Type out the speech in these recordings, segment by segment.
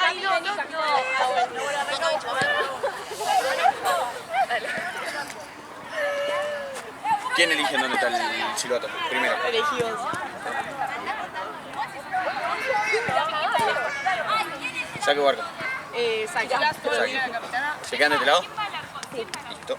ahí no. ¿Quién elige dónde está el silbato? Primero. Elegimos. Saque barco. Saca. ¿Se quedan de este lado? Sí. Listo.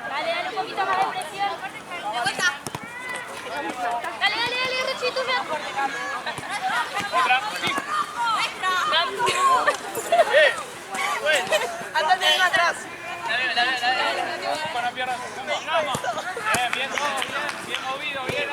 Dale, un poquito más de presión. De vuelta. Dale, Richito, Otra, sí. Anda de atrás. La para piernas. Bien, bien movido, bien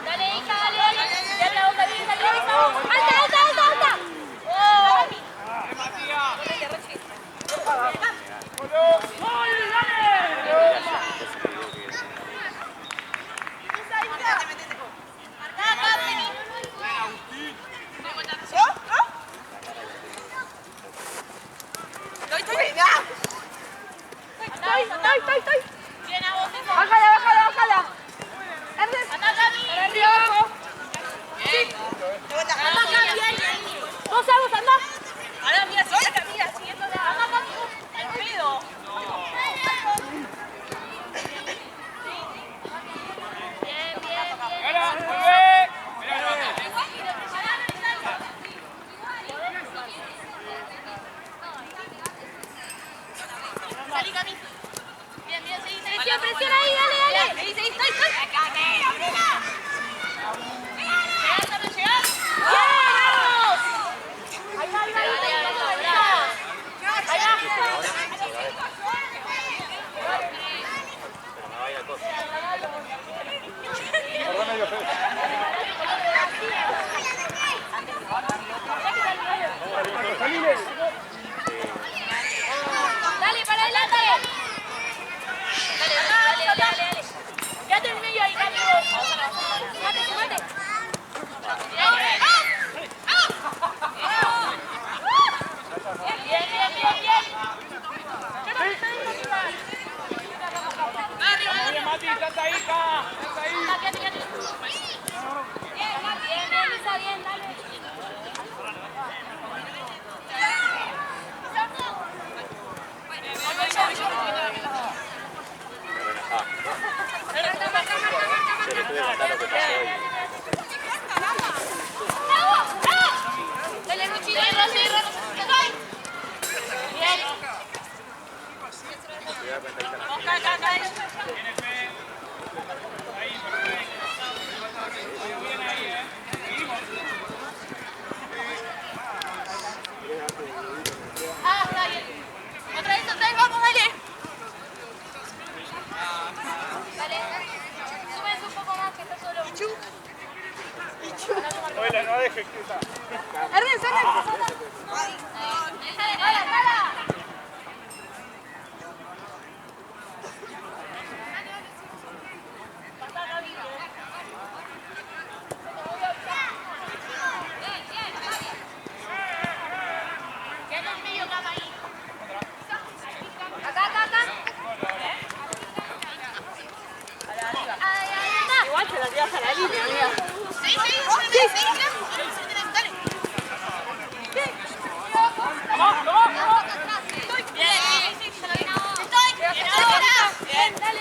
Dale, hija, dale. Ya la otra bien, dale, alta. Estoy. Bien a vos, Bájala. Ernest. anda, Cami. Vos, anda. Ahora mira, siguiéndola. Anda, Cami. Al pedo. Bien. ¡Ahora, vuelve! Salí, Cami. Bien, seguí. Presión ahí, dale. Seguí, estoy. ¿Llegar? Ahí va. Dale, para adelante. Dale. Quédate en medio ahí, Cami. Sumate. Bien. Bien, Mati, estás ahí, hija. Estás ahí. Quédate. Bien, Lisa, bien, dale. Dale, Ruchi, bien. Acá. Tiene fe. Ahí, perfecto. Muy bien ahí, Seguimos. Está bien. Otra vez, vamos, dale. Súbese un poco más, que está solo. No dejes que está. Ernest. Déjala. del medio, Cama, ahí. Acá, acá, acá. Igual se la tiras a la línea, amiga. Sí. Dale. Bien, dale.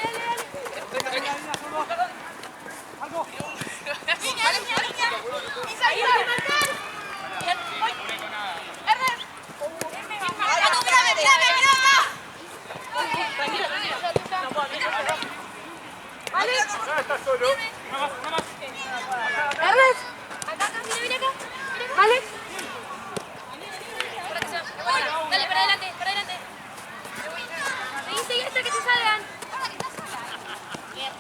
¿Vale? Está solo. Una más. Ernest. Mira acá. ¿Vale? Dale, para adelante. Seguí hasta que se salgan. Bien.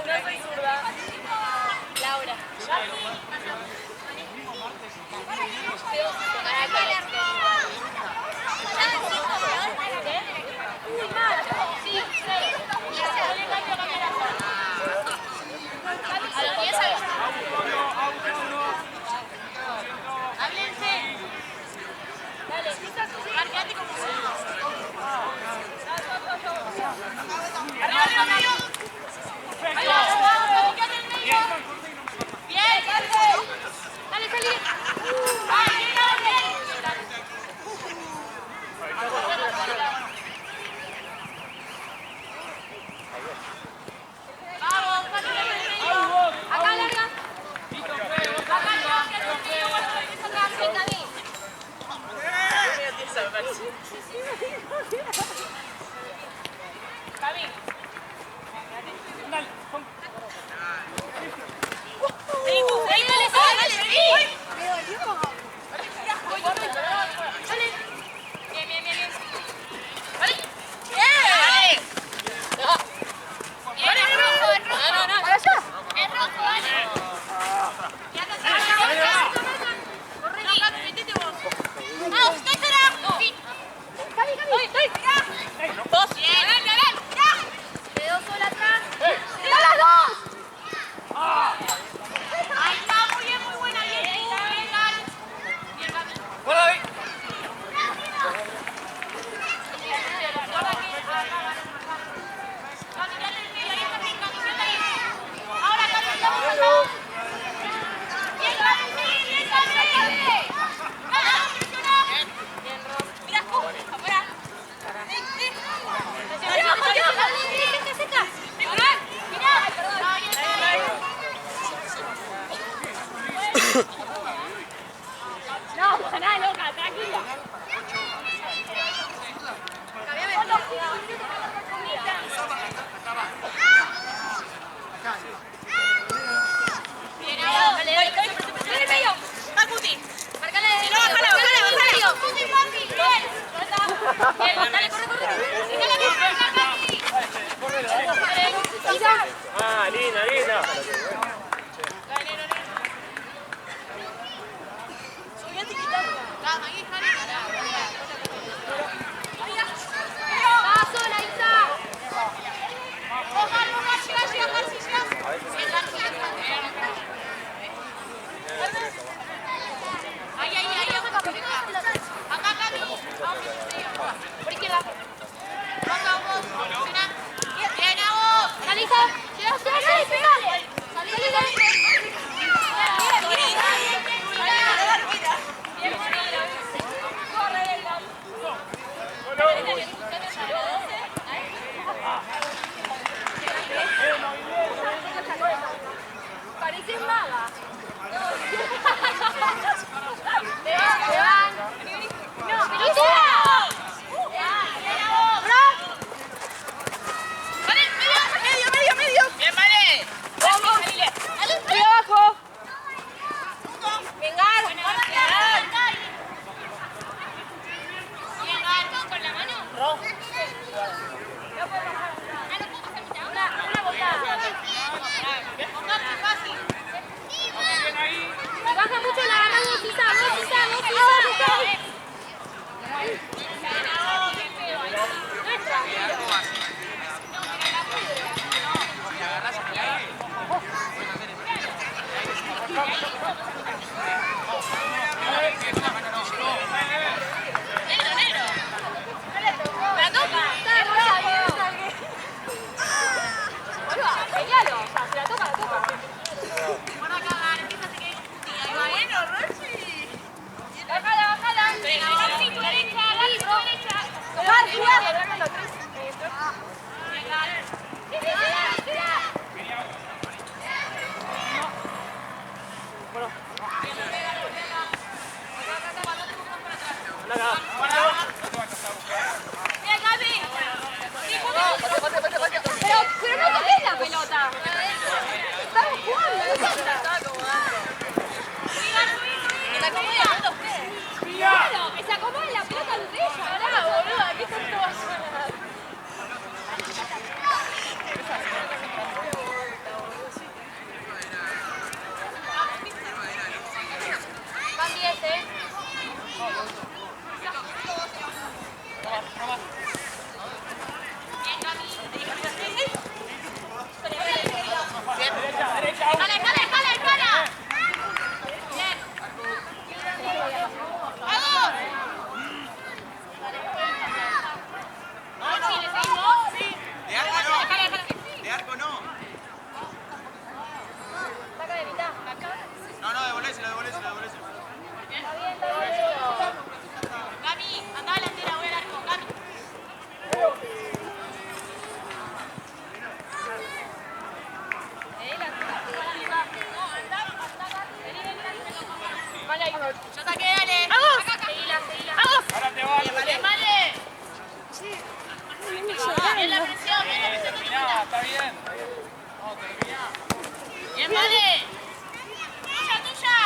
No soy zurda. Laura. Sí, 6. A los 10 sabes. Háblense. Dale, marcate como arriba, medio. Bien, dale, salí. Vamos, acá larga. Acá larga, que es medio, bueno, es acá, David. David. No, para nada, loca, tranquila. Ah, linda. Pareces maga. Pero no toques la pelota. Estamos jugando. Claro, que se acomode la pelota de ella. Pará, boludo, aquí están todos. Van 10, ¿eh? De arco no. Saca de mitad. No, devolésela. Gaby, andá delantera, voy al arco. Gaby. Yo saqué, dale. ¡Vamos! Seguila. Ahora te vas. Vale. Bien la presión, Terminá, está bien. Bien, vale. Tuya.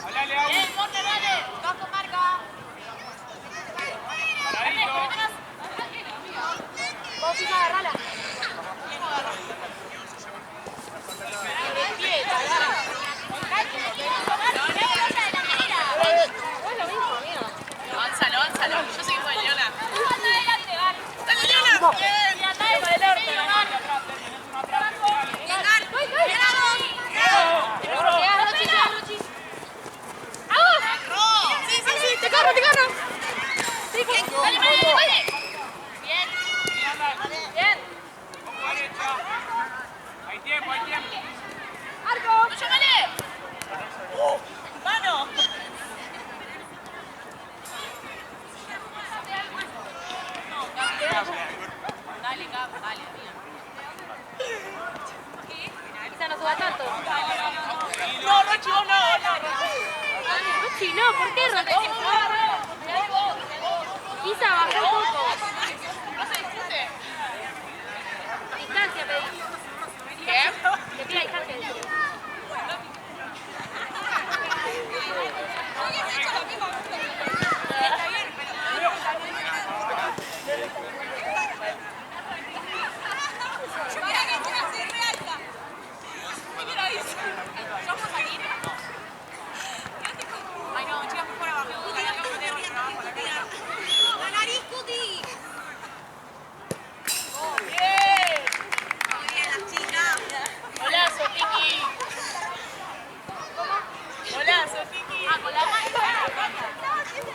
Hablale a Bien, Morne, dale. Vas con marca. Paradito. Vos sí, agarrala. Avanzalo. Yo sé que fue Leona. Anda adelante, vale. ¡Dale, Leona! Bien. Y andá para el orto. Sí, te corro. Sí, vale. Bien. Hay tiempo. Arco. Tuyo, vale. Mano. Dale, Cap, dale, amiga. Quizá no suba tanto. No, Rochi, vos no. Rochi, no, ¿por qué Rochi? Quizá bajó un poco. No se discute. Distancia, pedí. ¿Qué? Que pida distancia.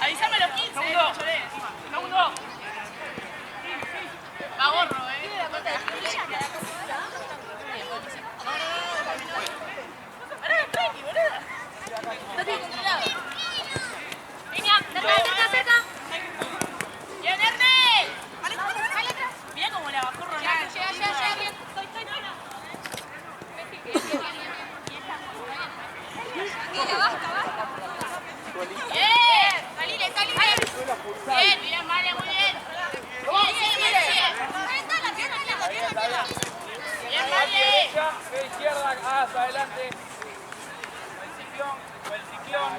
Avísame los 15. Segundo. Va gorro, cerca. Bien, mira cómo la bajó Ronaldo. Llega, bien. Bien, vale, muy bien. Bien, vale. De izquierda, hacia adelante. El ciclón.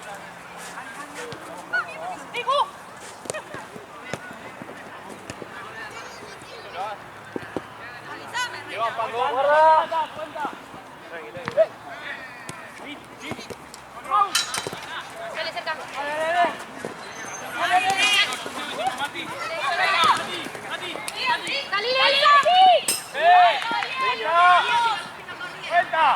Lleva Paco. Dale cerca. Salí, ¡Vuelta!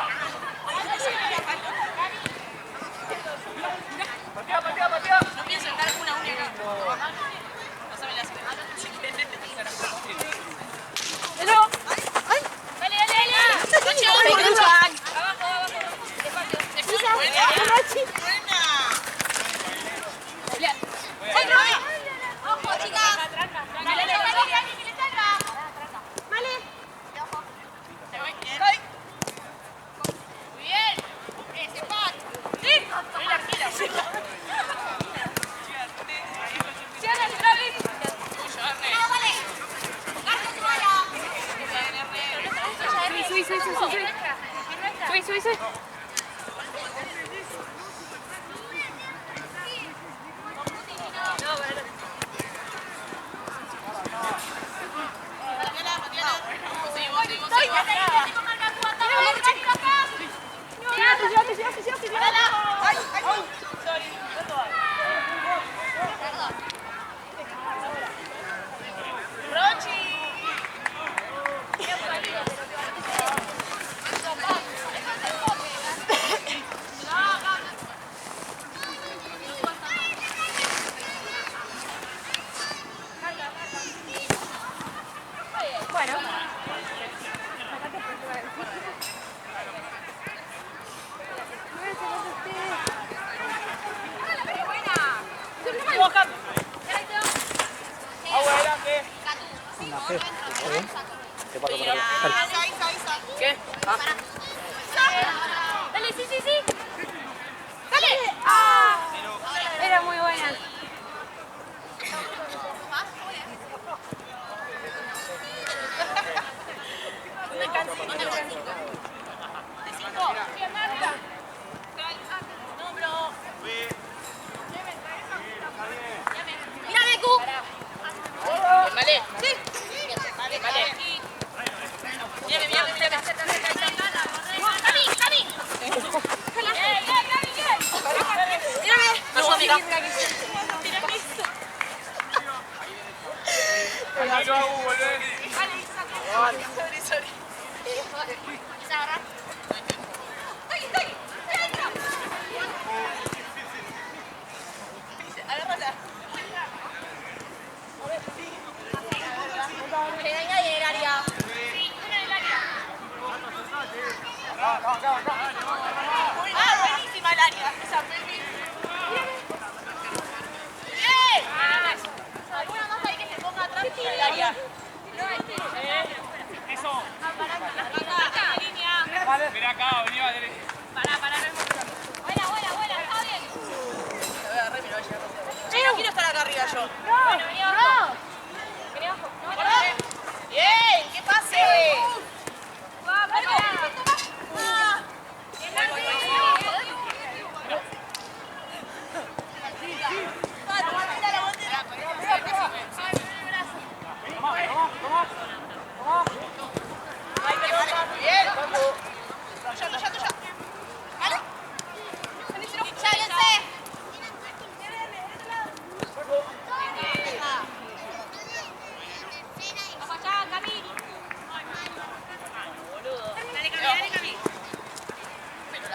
Te paso por acá. ¿Qué? Dale, sí, sí, sí. Dale. Ah, era muy buena. Mírame, Q. Vale. Sí. Vale, vale. Mírame, mírame, mírame. Cami, Cami. Mírame. Tranquilo, Agu, volvé. Buenísima el área. ¿Alguna más ahí que se ponga atrás del área? Eso. Línea. Mirá acá, vení a derecha. Pará, no es buena, buena, buena, está bien. Yo no quiero estar acá arriba yo. Bueno, vení abajo. Vení abajo. Bien, ¿qué pase?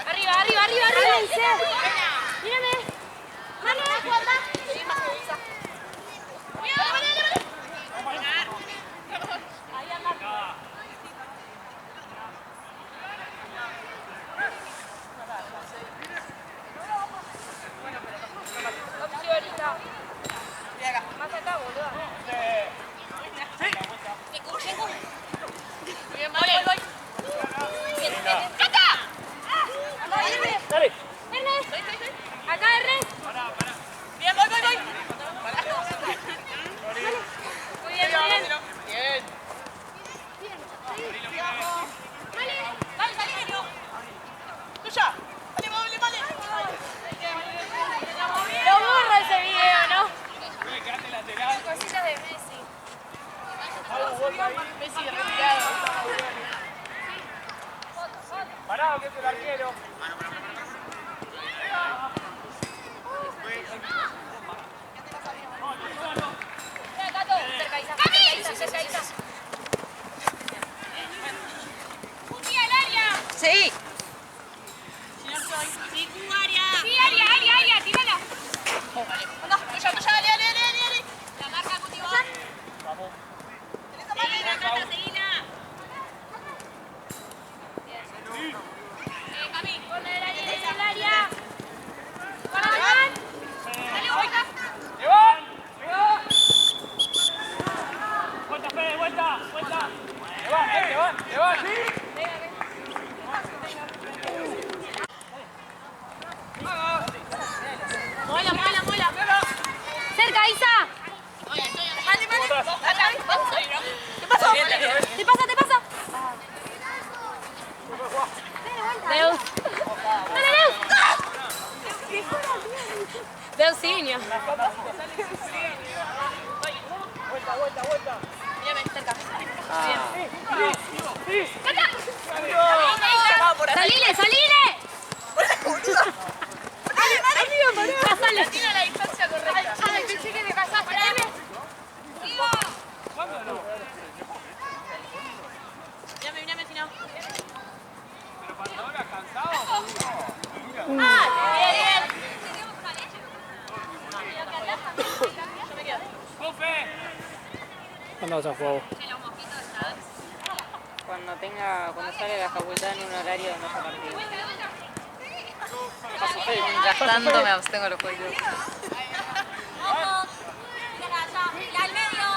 Arriba, arriba, arriba, arriba. Mírame. Mano, guarda. Ahí anda. Opcionita. Más acá, boludo. Bien, voy. ¡Cata! Dale. Acá, R. Bien, voy. Muy bien, muy bien. Bien. Dale, tuya. Vale. Lo borro ese video, ¿no? Quedate lateral. Cositas de Messi. Messi retirado. Parado, que es el arquero. Sí. Área, tírala. Anda, tuya, dale. La marca, Cuti, vos. Vamos. Seguila, Cata, seguila. Cami, con el área. Para Iván. Dale, vuelta. ¡Iván! Vuelta, Fede, vuelta. Iván. Mola. Cerca, Isa. ¿Qué pasó? Te pasa. Deus. Dale, Deus. Deus, sí, niño. Vuelta. Mírame, cerca. Ah. ¡Salile! Pasale. Tira la distancia correcta. Ay, pensé que me pasaste. Mírame, si no. Pero cuando ahora cansado. Bien. Yo me quedo. ¡Profe! ¿Cuándo vas a jugar? Cuando sale de la facultad en un horario de no haya partido. Mientras tanto me abstengo de los juegos. Vamos. Al medio.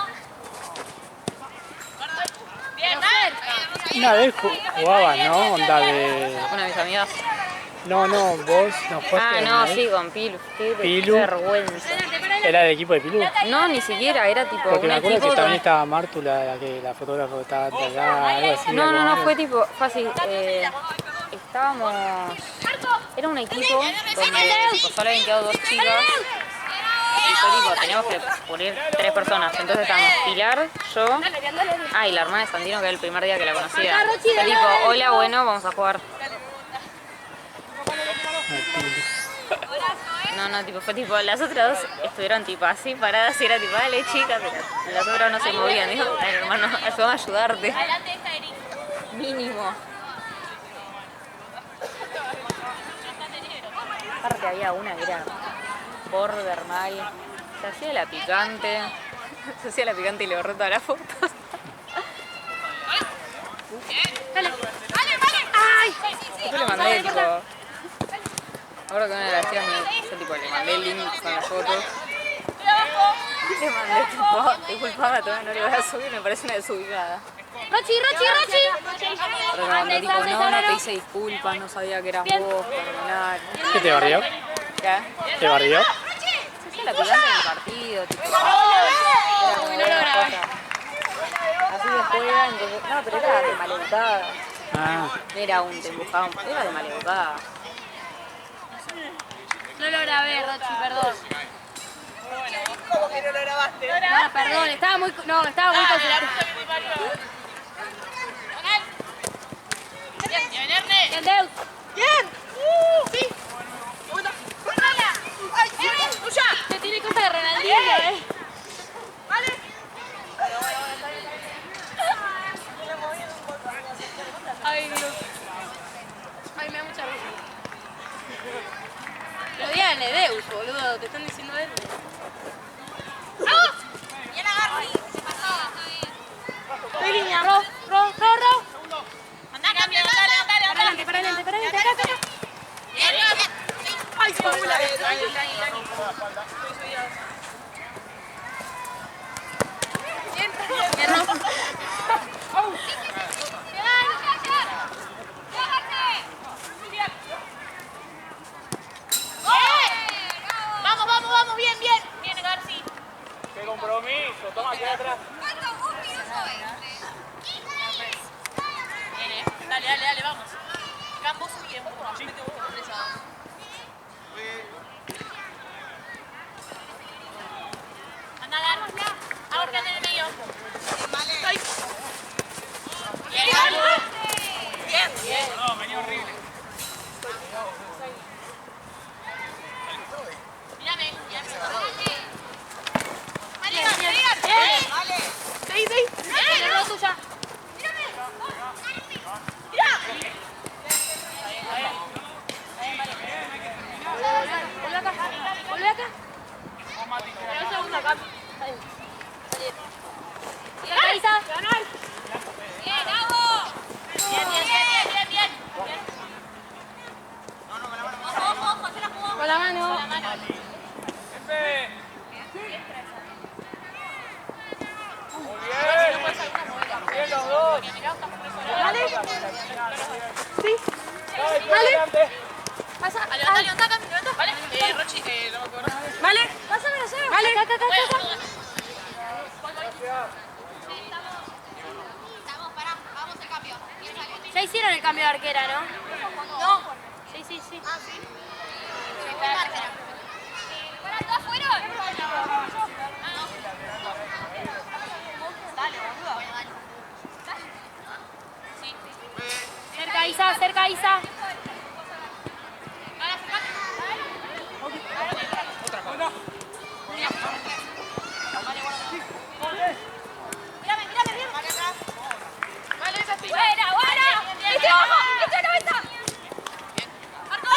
Una vez jugabas, ¿no? Onda de... Una de mis amigas. No, vos no jugaste. Ah, una no, vez. sí, con Pilu. Qué Pilu. vergüenza. ¿Era del equipo de Pilu? No, ni siquiera, era tipo Porque un me acuerdo equipo que también donde- estaba Martu, la fotógrafa que estaba allá, algo así. No, algo. fue tipo, fácil. Estábamos... Era un equipo donde tipo, solo habían quedado 2 chicas. Y fue tipo, teníamos que poner 3 personas. Entonces estábamos Pilar, yo... Ah, y la hermana de Santino, que era el primer día que la conocía. Fue tipo, hola, bueno, vamos a jugar. No, tipo, fue tipo, las otras dos estuvieron tipo así paradas y era tipo, dale chicas, pero las otras no se movían. Dijo, dale hermano, ayúdame a ayudarte. Mínimo. Aparte había una que era border mal, se hacía la picante, y le borré todas las fotos. Yo le mandé tipo, ahora que una de las chicas yo tipo le mandé el link con las fotos. Le mandé tipo, disculpame, todavía no lo voy a subir, me parece una desubicada. Rochi. Pero me mandó tipo, no te hice disculpas, no sabía que eras vos, perdonar. ¿Qué te barrió? ¿Qué? ¿Te barrió? Se hacía la picante en el partido, tipo. Era como una cosa. Así se juega, entonces. No, pero era de maleducada. Ah, No era un te empujaban, era de maleducada. No lo grabé, Rochi, perdón. ¿Cómo que no lo grabaste? No, perdón, estaba muy concentrado. Bien, Deus. ¡Bien! ¡Sí! ¡Buena! ¡Ay, sí! ¡Tuya! Se tiene cosa de Ronaldinho, ¡Vale! Ay, Dios. Ay, me da mucha risa. Lo digan de Deus, boludo. Te están diciendo él. ¡Bien agarre! Se pasaba, está bien. Estoy línea. Ro. Andá, cambia, dale. Para adelante. Acá. Bien, bien. ¡Ay, se fue la vez! Bien, Ro. Vamos, bien. Bien, Garci. ¡Qué compromiso! Toma, aquí atrás. Dale, vamos. Campos bien, anda, Garci. Ahora en el medio. Ay. Bien. No, venía horrible. Mírame. Vale. Sí. Bien, Ro, tuya. Volvé acá. Un segundo acá. Acá, Isa. Bien, Gabo. Bien. Ojo, se la jugó. Con la mano. Jefe. Muy bien. Bien los dos. Dale. Sí. Dale, Dale. adelante. Pasa. Levanta. Vale. Rochi, no me acuerdo. Vale. Pásame la llave. Vale. Acá. Vamos al cambio. Ya hicieron el cambio de arquera, ¿no? No. Sí. Ah, sí. ¿Para todas fueron? Dale, boludo. Sí. Cerca, Isa. Mírame bien. Vale, atrás. Vale, esa es Buena. Este abajo. Este no está. Marco.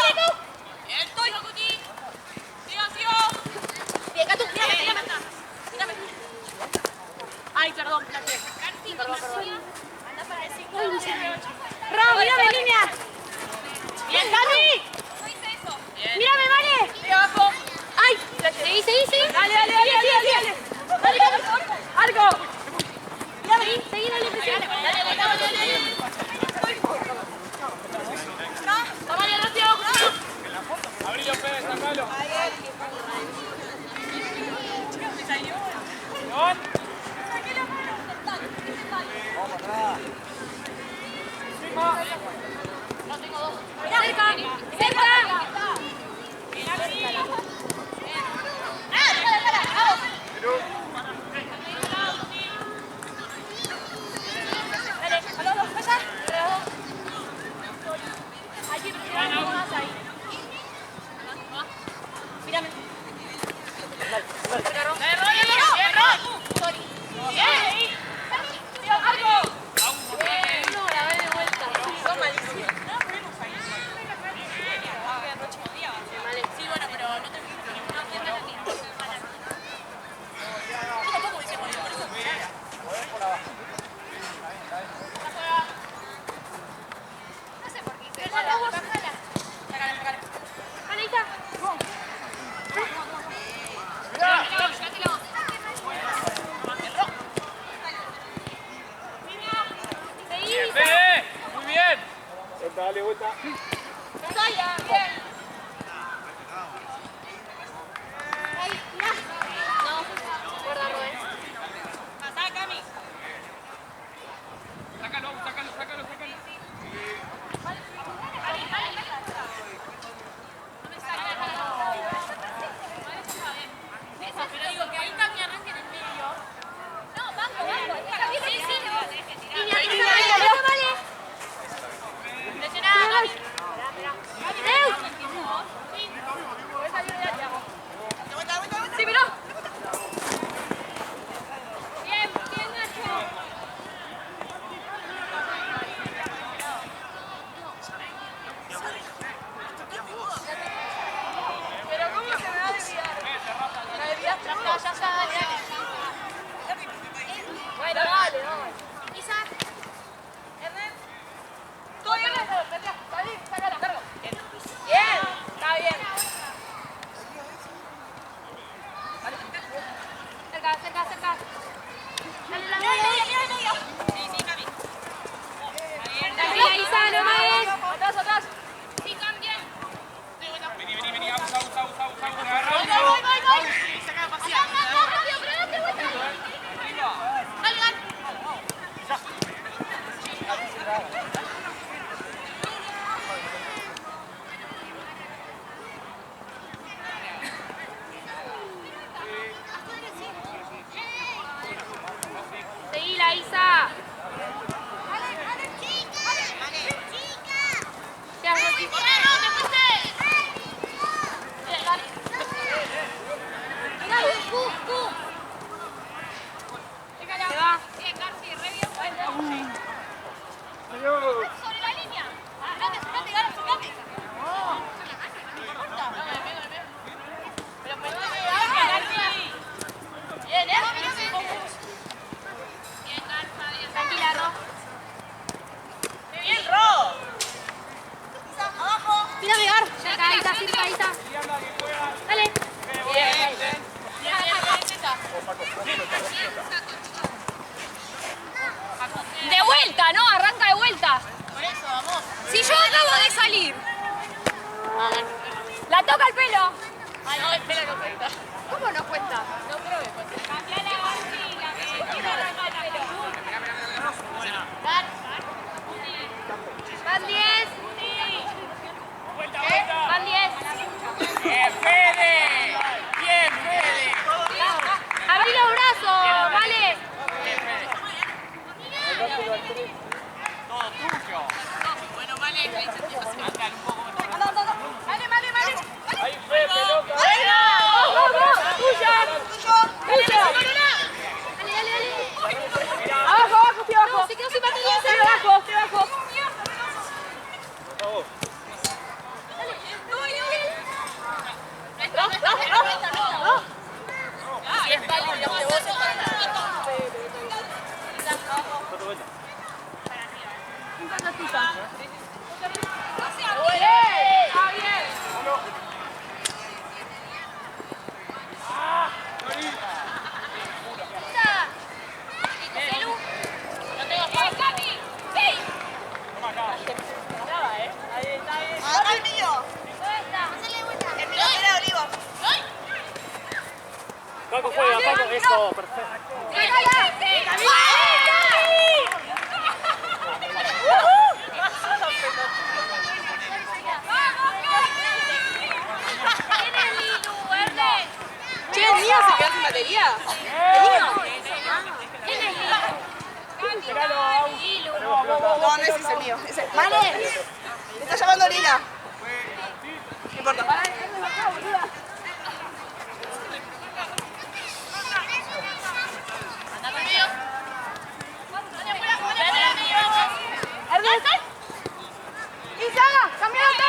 ahí está, Silva, ahí está. Dale. De vuelta, ¿no? Arranca de vuelta. Por eso, vamos. Si yo acabo de salir. La toca el pelo. Ay, no, espera, no cuenta. ¿Cómo no cuenta? No creo que cuente. Van 10. Vuelta, vuelta. Van 10. Bien, Fede. Bien, Fede. Abrí los brazos, vale. Todo tuyo. Bueno, vale, ahí se tiene que hacer. Vale, vale, vale. Ahí fue, pelota. ¡Tuya! ¡Tuya! Dale, dale, dale. Abajo, abajo, estoy abajo. No, se quedó sin batería. Estoy abajo, estoy abajo. Si es válido, digamos, de vos es para nada. Está bien. No tengo espacio. Acá el mío. El mío era de Olivo. Paco juega, Paco, eso, perfecto. Che, ¿el mío se quedó sin batería? No, no es ese el mío. Es el... ¡Mane! Me está llamando Lina. No importa. Anda conmigo. Ernest. Isa, cambiaron todo.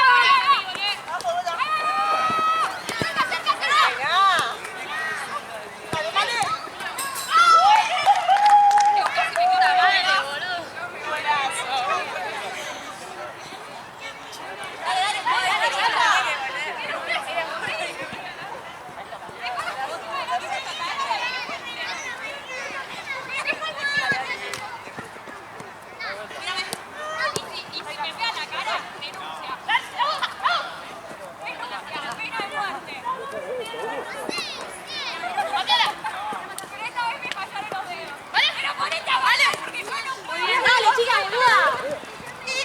Dale, chica, boluda.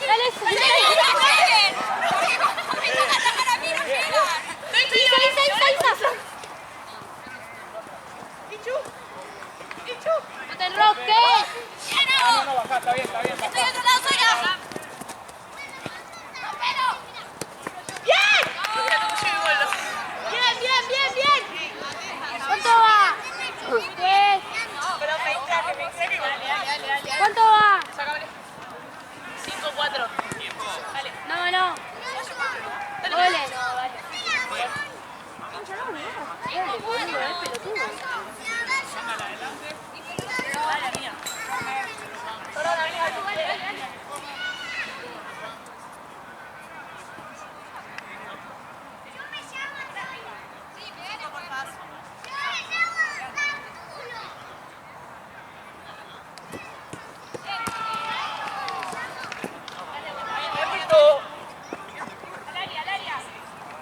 Dale, no te enroques. No, bajá, está bien, está bien. Estoy a otro lado, soy la. Bien, bien, bien, bien. ¿Cuánto va? 10. ¿Cuánto va? 5-4. No, no. Goles.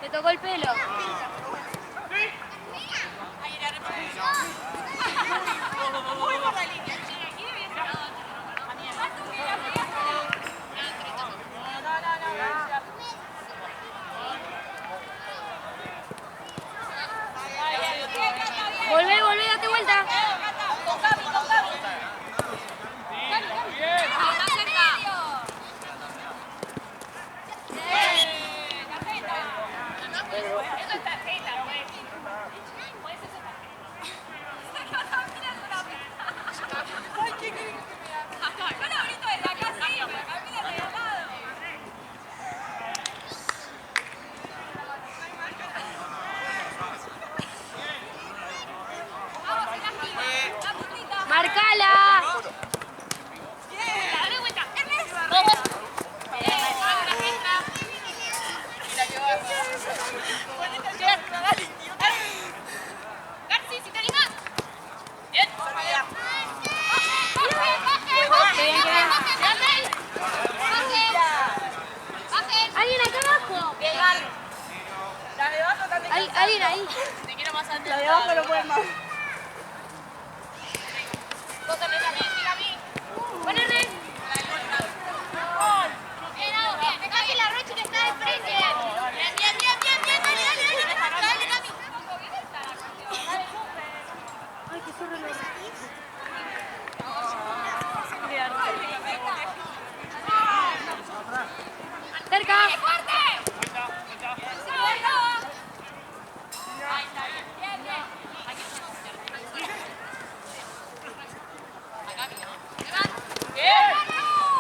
Le tocó el pelo. Volvé, volvé, date vuelta. Eso es tarjeta, güey. Yo lo grito desde acá, sí, pero camina de al lado. Vamos, Elasti, la puntita. Marcala. Dale vuelta. Vamos. Mira que va. alguien ahí. Te quiero más antes. La de abajo no puede más. Vos también, siga a mí. Poneme. Bien, casi la Roche que está de frente. Bien, dale, Cami. Ay, qué zorro lo cerca. ¡Fuerte!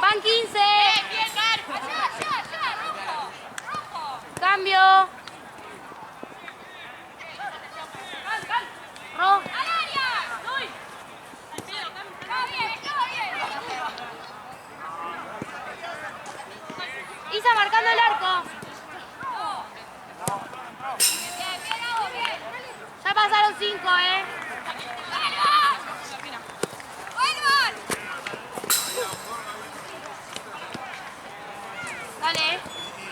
Van 15. Bien, Mar. Allá, rojo. Cambio. Rojo. ¡Al área! ¡Uy! Está bien. Isa marcando el arco. Bien. Ya pasaron 5, ¡Vuelvan! Dale.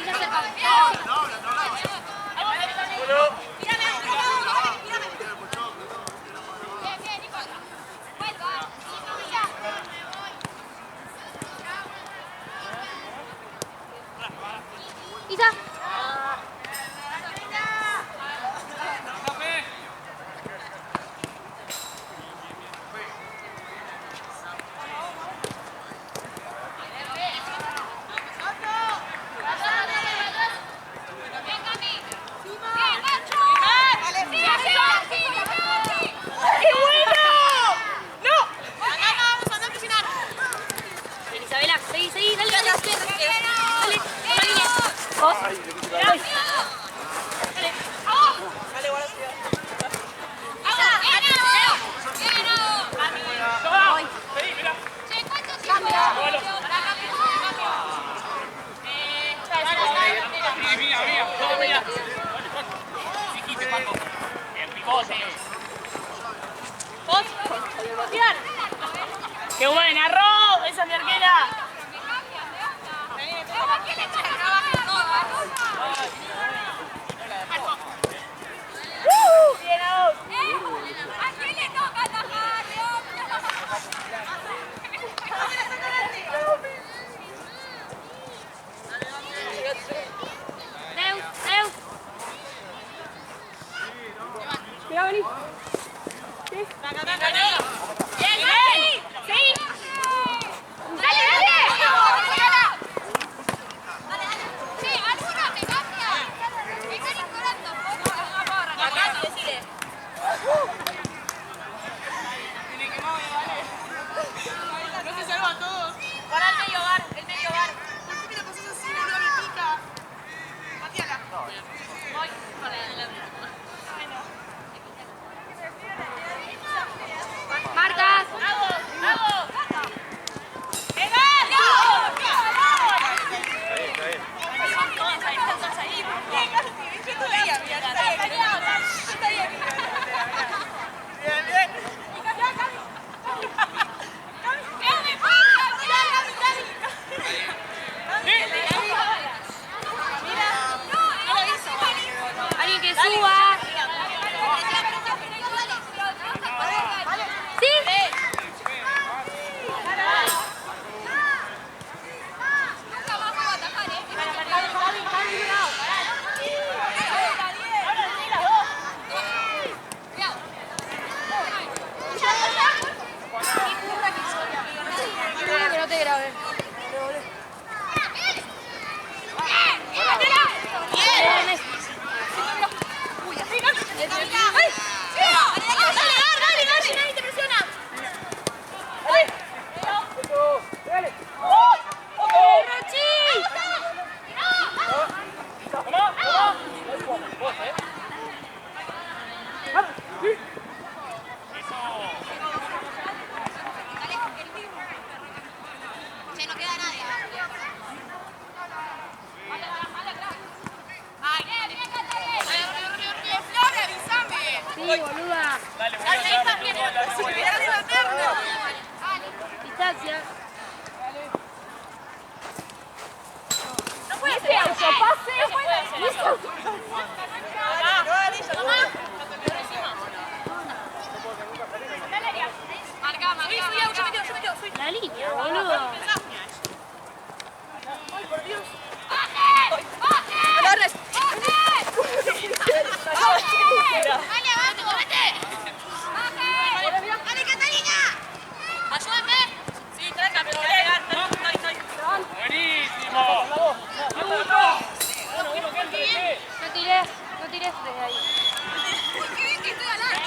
Isa cerca. Bien, Nico. Vuelvan. Isa. Bien, Cami. Bien, Nacho. Sí. ¡Qué bueno! ¡No! Anda a presionar. Bien, Isabela. Seguí. Dale. Dale. Mira. Chiquite, Paco. Bien, picote. ¡Qué buena, Ro! ¡Esa es mi arquera! ¿A quién le toca atajar, Neus. Mira, vení. ¡Bien, Cami! ¡Sí! ¡Dale! Sí, alguna me cambia. Me están ignorando. Acá sí, decile. No se salva a todos. Para el medio bar, ¿Por qué le pasas así, boludo? Me pica. Pateala. Voy para adelante. Marcas. ¡Bravo! Alguien que suba. ¿Sí? Nunca más puedo atajar, Que no te grabe. Dale, nadie te presiona. Che, no queda nadie. Ay, bien, Flor, avísame. Sí, boluda. Dale, voy a dar Distancia. No puede ser autopase. No, boludo. Agarres. ¡Vale, vamos, movete! ¡Dale, Catalina! ¡Ayúdame! Sí, tranca, pero voy a llegar. Estoy. Buenísimo. No tires desde ahí. ¡Uy, qué bien que estoy al lado!